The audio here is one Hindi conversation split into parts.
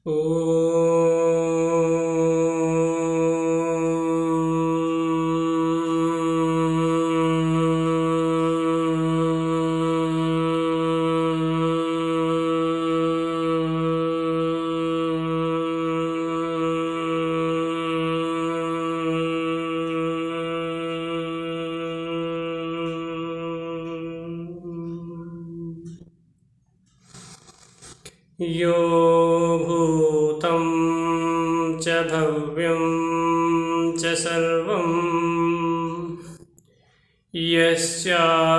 ओ यो भूतं च भव्यं च सर्वं यस्याधितिष्ठति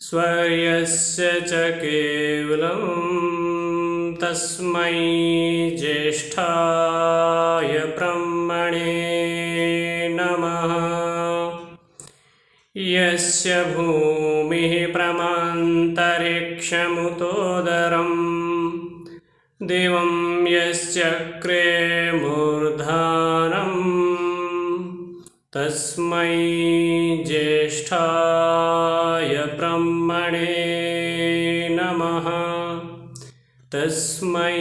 स्वर्यस्य च केवलं तस्मै ज्येष्ठाय ब्रह्मणे नमः। यस्य भूमिः प्रमान्तरिक्षमुतोदरं दिवं यश्चक्रे मूर्धानं तस्मै ज्येष्ठाय ब्रह्मणे नमः। तस्मै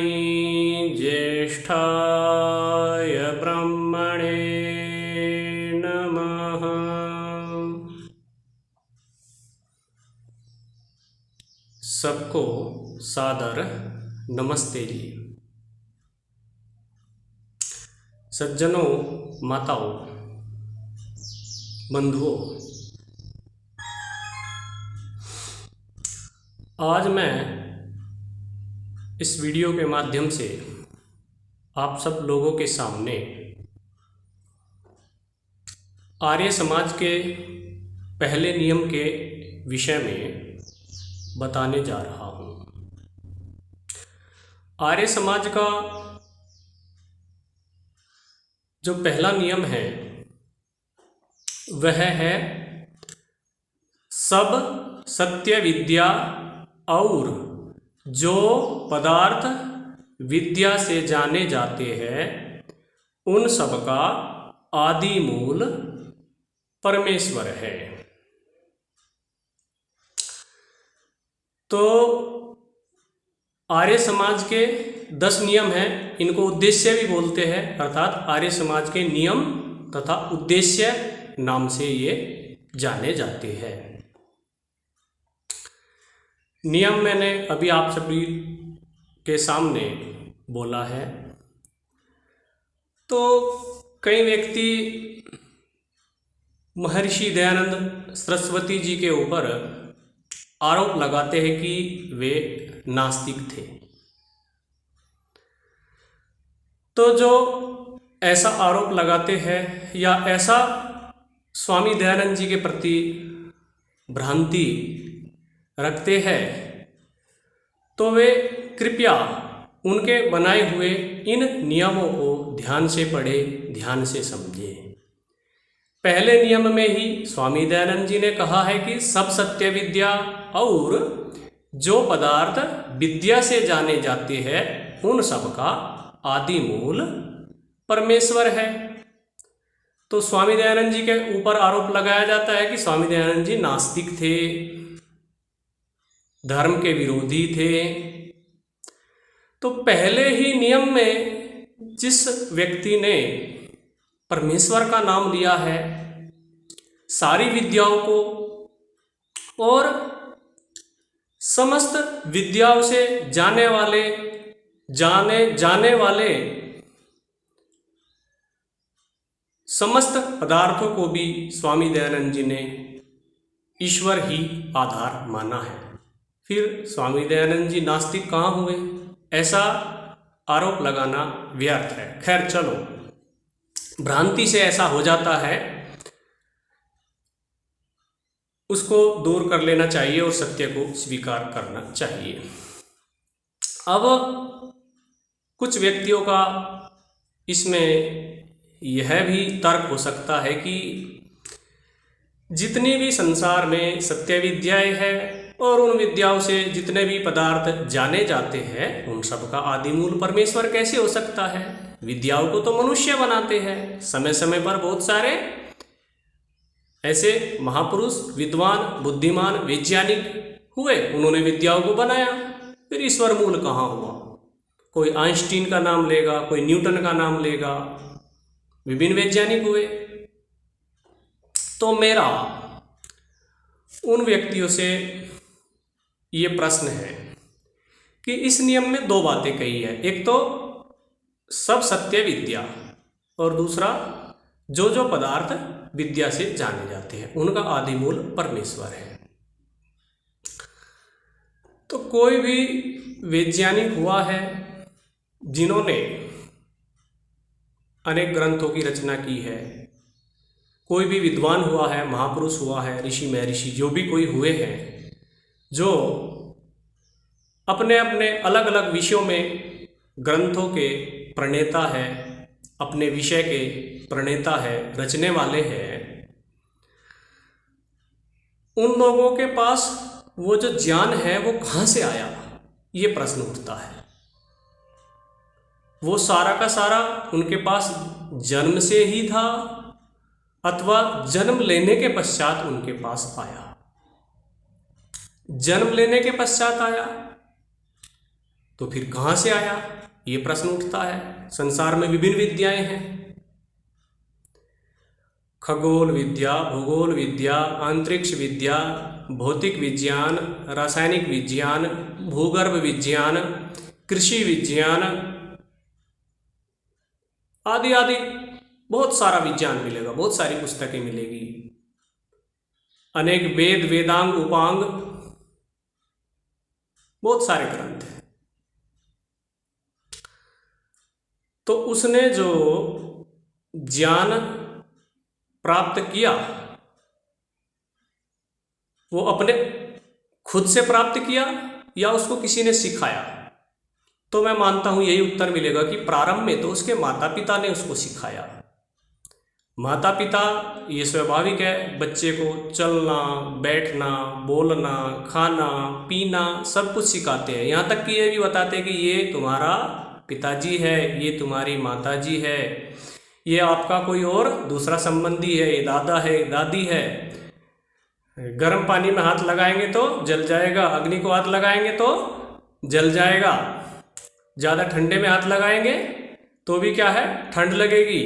ज्येष्ठाय ब्रह्मणे नमः। सबको सादर नमस्ते जी। सज्जनों, माताओं, बंधुओं, आज मैं इस वीडियो के माध्यम से आप सब लोगों के सामने आर्य समाज के पहले नियम के विषय में बताने जा रहा हूँ। आर्य समाज का जो पहला नियम है वह है सब सत्य विद्या और जो पदार्थ विद्या से जाने जाते हैं उन सब का आदि मूल परमेश्वर है। तो आर्य समाज के 10 नियम हैं, इनको उद्देश्य भी बोलते हैं, अर्थात आर्य समाज के नियम तथा उद्देश्य नाम से ये जाने जाते हैं। नियम मैंने अभी आप सभी के सामने बोला है। तो कई व्यक्ति महर्षि दयानंद सरस्वती जी के ऊपर आरोप लगाते हैं कि वे नास्तिक थे। तो जो ऐसा आरोप लगाते हैं या ऐसा स्वामी दयानंद जी के प्रति भ्रांति रखते हैं तो वे कृपया उनके बनाए हुए इन नियमों को ध्यान से पढ़ें, ध्यान से समझें। पहले नियम में ही स्वामी दयानंद जी ने कहा है कि सब सत्य विद्या और जो पदार्थ विद्या से जाने जाते हैं उन सब का आदि मूल परमेश्वर है। तो स्वामी दयानंद जी के ऊपर आरोप लगाया जाता है कि स्वामी दयानंद जी नास्तिक थे, धर्म के विरोधी थे। तो पहले ही नियम में जिस व्यक्ति ने परमेश्वर का नाम लिया है, सारी विद्याओं को और समस्त विद्याओं से जाने वाले समस्त पदार्थों को भी स्वामी दयानंद जी ने ईश्वर ही आधार माना है। फिर स्वामी दयानंद जी नास्तिक कहाँ हुए? ऐसा आरोप लगाना व्यर्थ है। खैर चलो, भ्रांति से ऐसा हो जाता है, उसको दूर कर लेना चाहिए और सत्य को स्वीकार करना चाहिए। अब कुछ व्यक्तियों का इसमें यह भी तर्क हो सकता है कि जितनी भी संसार में सत्य विद्याएं हैं और उन विद्याओं से जितने भी पदार्थ जाने जाते हैं उन सब का आदि मूल परमेश्वर कैसे हो सकता है? विद्याओं को तो मनुष्य बनाते हैं। समय समय पर बहुत सारे ऐसे महापुरुष, विद्वान, बुद्धिमान, वैज्ञानिक हुए, उन्होंने विद्याओं को बनाया। फिर ईश्वर मूल कहाँ हुआ? कोई आइंस्टीन का नाम लेगा, कोई न्यूटन का नाम लेगा, विभिन्न वैज्ञानिक हुए। तो मेरा उन व्यक्तियों से ये प्रश्न है कि इस नियम में दो बातें कही है। एक तो सब सत्य विद्या, और दूसरा जो जो पदार्थ विद्या से जाने जाते हैं उनका आदि मूल परमेश्वर है। तो कोई भी वैज्ञानिक हुआ है जिन्होंने अनेक ग्रंथों की रचना की है, कोई भी विद्वान हुआ है, महापुरुष हुआ है, ऋषि महर्षि जो भी कोई हुए हैं, जो अपने अपने अलग अलग विषयों में ग्रंथों के प्रणेता है, अपने विषय के प्रणेता है, रचने वाले हैं, उन लोगों के पास वो जो ज्ञान है वो कहाँ से आया, ये प्रश्न उठता है। वो सारा का सारा उनके पास जन्म से ही था अथवा जन्म लेने के पश्चात उनके पास आया? जन्म लेने के पश्चात आया तो फिर कहाँ से आया, ये प्रश्न उठता है। संसार में विभिन्न विद्याएं हैं, खगोल विद्या, भूगोल विद्या, अंतरिक्ष विद्या, भौतिक विज्ञान, रासायनिक विज्ञान, भूगर्भ विज्ञान, कृषि विज्ञान आदि आदि बहुत सारा विज्ञान मिलेगा, बहुत सारी पुस्तकें मिलेगी, अनेक वेद, वेदांग, उपांग, बहुत सारे ग्रंथ हैं। तो उसने जो ज्ञान प्राप्त किया वो अपने खुद से प्राप्त किया या उसको किसी ने सिखाया? तो मैं मानता हूं यही उत्तर मिलेगा कि प्रारंभ में तो उसके माता पिता ने उसको सिखाया। माता पिता, ये स्वाभाविक है, बच्चे को चलना, बैठना, बोलना, खाना, पीना सब कुछ सिखाते हैं। यहाँ तक कि ये भी बताते हैं कि ये तुम्हारा पिताजी है, ये तुम्हारी माताजी है, ये आपका कोई और दूसरा संबंधी है, ये दादा है, दादी है। गर्म पानी में हाथ लगाएंगे तो जल जाएगा, अग्नि को हाथ लगाएंगे तो जल जाएगा, ज़्यादा ठंडे में हाथ लगाएंगे तो भी क्या है, ठंड लगेगी।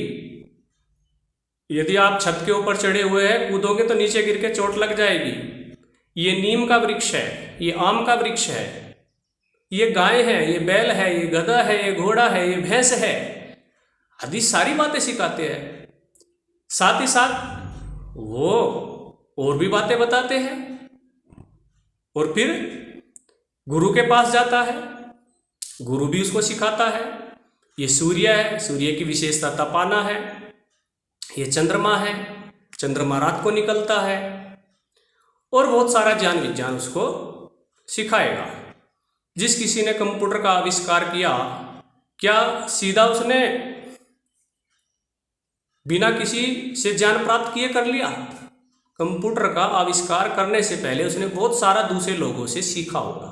यदि आप छत के ऊपर चढ़े हुए हैं, कूदोगे तो नीचे गिर के चोट लग जाएगी। ये नीम का वृक्ष है, ये आम का वृक्ष है, ये गाय है, ये बैल है, ये गधा है, ये घोड़ा है, ये भैंस है, आदि सारी बातें सिखाते हैं। साथ ही साथ वो और भी बातें बताते हैं। और फिर गुरु के पास जाता है, गुरु भी उसको सिखाता है। ये सूर्य है, सूर्य की विशेषता तपाना है। ये चंद्रमा है, चंद्रमा रात को निकलता है, और बहुत सारा ज्ञान विज्ञान उसको सिखाएगा। जिस किसी ने कंप्यूटर का आविष्कार किया, क्या सीधा उसने बिना किसी से ज्ञान प्राप्त किए कर लिया? कंप्यूटर का आविष्कार करने से पहले उसने बहुत सारा दूसरे लोगों से सीखा होगा,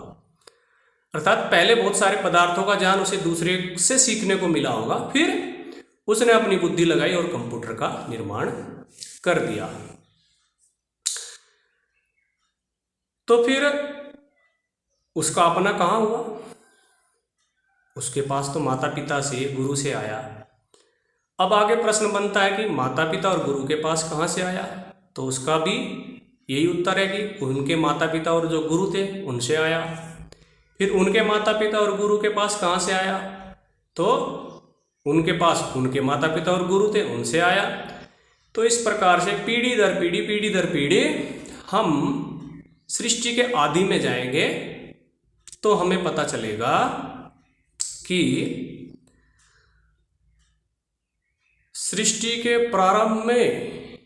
अर्थात पहले बहुत सारे पदार्थों का ज्ञान उसे दूसरे से सीखने को मिला होगा, फिर उसने अपनी बुद्धि लगाई और कंप्यूटर का निर्माण कर दिया। तो फिर उसका अपना कहाँ हुआ? उसके पास तो माता पिता से, गुरु से आया। अब आगे प्रश्न बनता है कि माता पिता और गुरु के पास कहाँ से आया? तो उसका भी यही उत्तर है कि उनके माता पिता और जो गुरु थे उनसे आया। फिर उनके माता पिता और गुरु के पास कहाँ से आया? तो उनके पास उनके माता पिता और गुरु थे, उनसे आया। तो इस प्रकार से पीढ़ी दर पीढ़ी, पीढ़ी दर पीढ़ी हम सृष्टि के आदि में जाएंगे तो हमें पता चलेगा कि सृष्टि के प्रारंभ में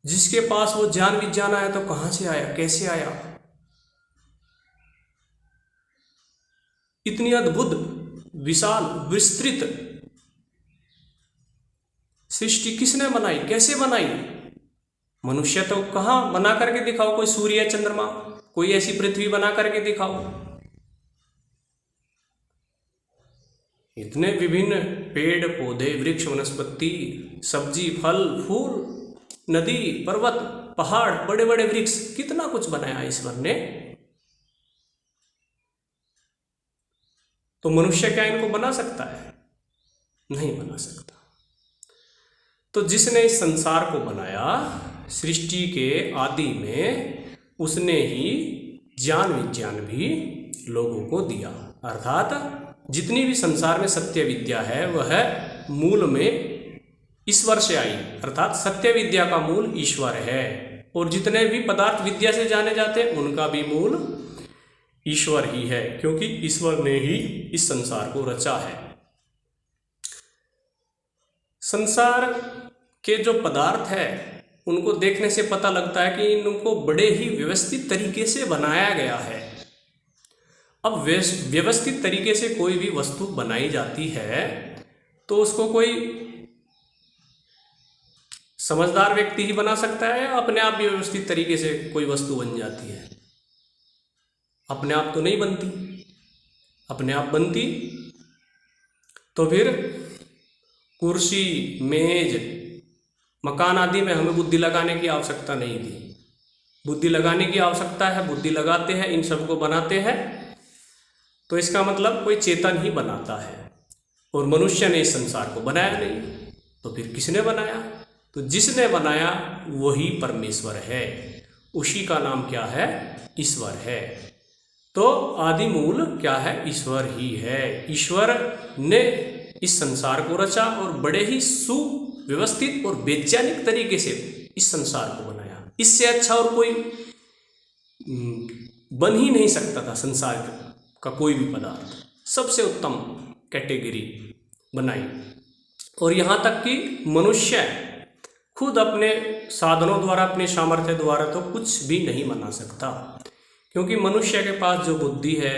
जिसके पास वो ज्ञान विज्ञान आया तो कहाँ से आया, कैसे आया? इतनी अद्भुत, विशाल, विस्तृत सृष्टि किसने बनाई, कैसे बनाई? मनुष्य तो कहाँ बना करके दिखाओ, कोई सूर्य, चंद्रमा, कोई ऐसी पृथ्वी बना करके दिखाओ। इतने विभिन्न पेड़ पौधे, वृक्ष, वनस्पति, सब्जी, फल, फूल, नदी, पर्वत, पहाड़, बड़े बड़े वृक्ष, कितना कुछ बनाया ईश्वर ने। तो मनुष्य क्या इनको बना सकता है? नहीं बना सकता। तो जिसने इस संसार को बनाया सृष्टि के आदि में, उसने ही ज्ञान विज्ञान भी लोगों को दिया। अर्थात जितनी भी संसार में सत्य विद्या है वह मूल में ईश्वर से आई, अर्थात सत्य विद्या का मूल ईश्वर है। और जितने भी पदार्थ विद्या से जाने जाते हैं उनका भी मूल ईश्वर ही है, क्योंकि ईश्वर ने ही इस संसार को रचा है। संसार के जो पदार्थ है उनको देखने से पता लगता है कि इनको बड़े ही व्यवस्थित तरीके से बनाया गया है। अब व्यवस्थित तरीके से कोई भी वस्तु बनाई जाती है तो उसको कोई समझदार व्यक्ति ही बना सकता है या अपने आप भी व्यवस्थित तरीके से कोई वस्तु बन जाती है? अपने आप तो नहीं बनती। अपने आप बनती तो फिर कुर्सी, मेज, मकान आदि में हमें बुद्धि लगाने की आवश्यकता नहीं थी। बुद्धि लगाने की आवश्यकता है, बुद्धि लगाते हैं, इन सबको बनाते हैं। तो इसका मतलब कोई चेतन ही बनाता है, और मनुष्य ने इस संसार को बनाया नहीं। तो फिर किसने बनाया? तो जिसने बनाया वही परमेश्वर है, उसी का नाम क्या है? ईश्वर है। तो आदि मूल क्या है? ईश्वर ही है। ईश्वर ने इस संसार को रचा और बड़े ही सुव्यवस्थित और वैज्ञानिक तरीके से इस संसार को बनाया। इससे अच्छा और कोई बन ही नहीं सकता था संसार का कोई भी पदार्थ। सबसे उत्तम कैटेगरी बनाई। और यहाँ तक कि मनुष्य खुद अपने साधनों द्वारा, अपने सामर्थ्य द्वारा तो कुछ भी नहीं बना सकता, क्योंकि मनुष्य के पास जो बुद्धि है,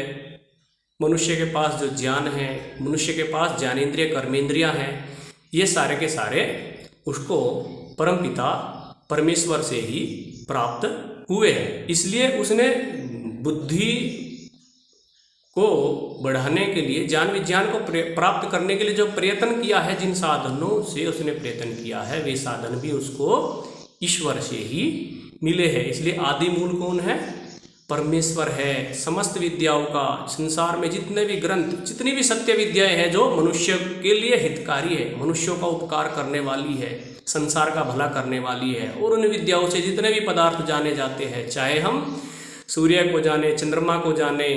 मनुष्य के पास जो ज्ञान है, मनुष्य के पास ज्ञानेंद्रिय कर्मेंद्रियां हैं, ये सारे के सारे उसको परमपिता परमेश्वर से ही प्राप्त हुए हैं। इसलिए उसने बुद्धि को बढ़ाने के लिए, ज्ञान विज्ञान को प्राप्त करने के लिए जो प्रयत्न किया है, जिन साधनों से उसने प्रयत्न किया है, वे साधन भी उसको ईश्वर से ही मिले हैं। इसलिए आदि मूल कौन है? परमेश्वर है। समस्त विद्याओं का, संसार में जितने भी ग्रंथ, जितनी भी सत्य विद्याएं हैं जो मनुष्य के लिए हितकारी है, मनुष्यों का उपकार करने वाली है, संसार का भला करने वाली है, और उन विद्याओं से जितने भी पदार्थ जाने जाते हैं, चाहे हम सूर्य को जाने, चंद्रमा को जाने,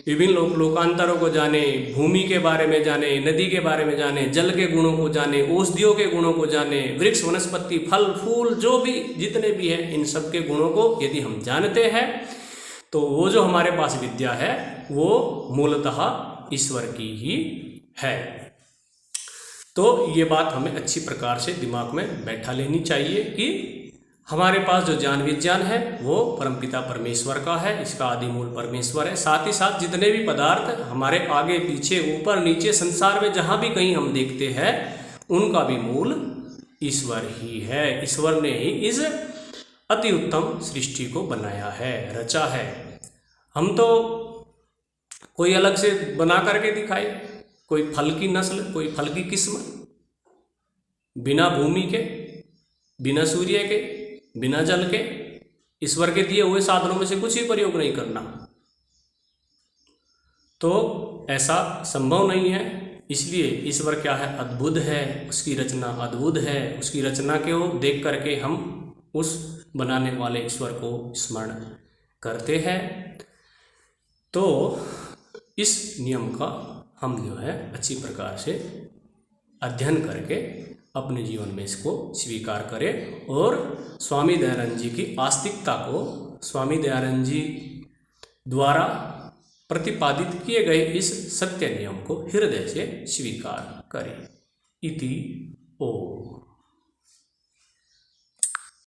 विभिन्न लोकांतरों को जाने, भूमि के बारे में जाने, नदी के बारे में जाने, जल के गुणों को जाने, औषधियों के गुणों को जाने, वृक्ष, वनस्पति, फल, फूल, जो भी जितने भी हैं, इन सब के गुणों को यदि हम जानते हैं तो वो जो हमारे पास विद्या है वो मूलतः ईश्वर की ही है। तो ये बात हमें अच्छी प्रकार से दिमाग में बैठा लेनी चाहिए कि हमारे पास जो ज्ञान विज्ञान है वो परमपिता परमेश्वर का है, इसका आदि मूल परमेश्वर है। साथ ही साथ जितने भी पदार्थ हमारे आगे पीछे ऊपर नीचे संसार में जहाँ भी कहीं हम देखते हैं, उनका भी मूल ईश्वर ही है। ईश्वर ने ही इस अति उत्तम सृष्टि को बनाया है, रचा है। हम तो कोई अलग से बना करके दिखाए, कोई फल की नस्ल, कोई फल की किस्म, बिना भूमि के, बिना सूर्य के, बिना जल के, ईश्वर के दिए हुए साधनों में से कुछ ही प्रयोग नहीं करना, तो ऐसा संभव नहीं है। इसलिए ईश्वर क्या है? अद्भुत है, उसकी रचना अद्भुत है। उसकी रचना को देख करके हम उस बनाने वाले ईश्वर को स्मरण करते हैं। तो इस नियम का हम जो है अच्छी प्रकार से अध्ययन करके अपने जीवन में इसको स्वीकार करें और स्वामी दयानंद जी की आस्तिकता को, स्वामी दयानंद जी द्वारा प्रतिपादित किए गए इस सत्य नियम को हृदय से स्वीकार करें। इति ओम।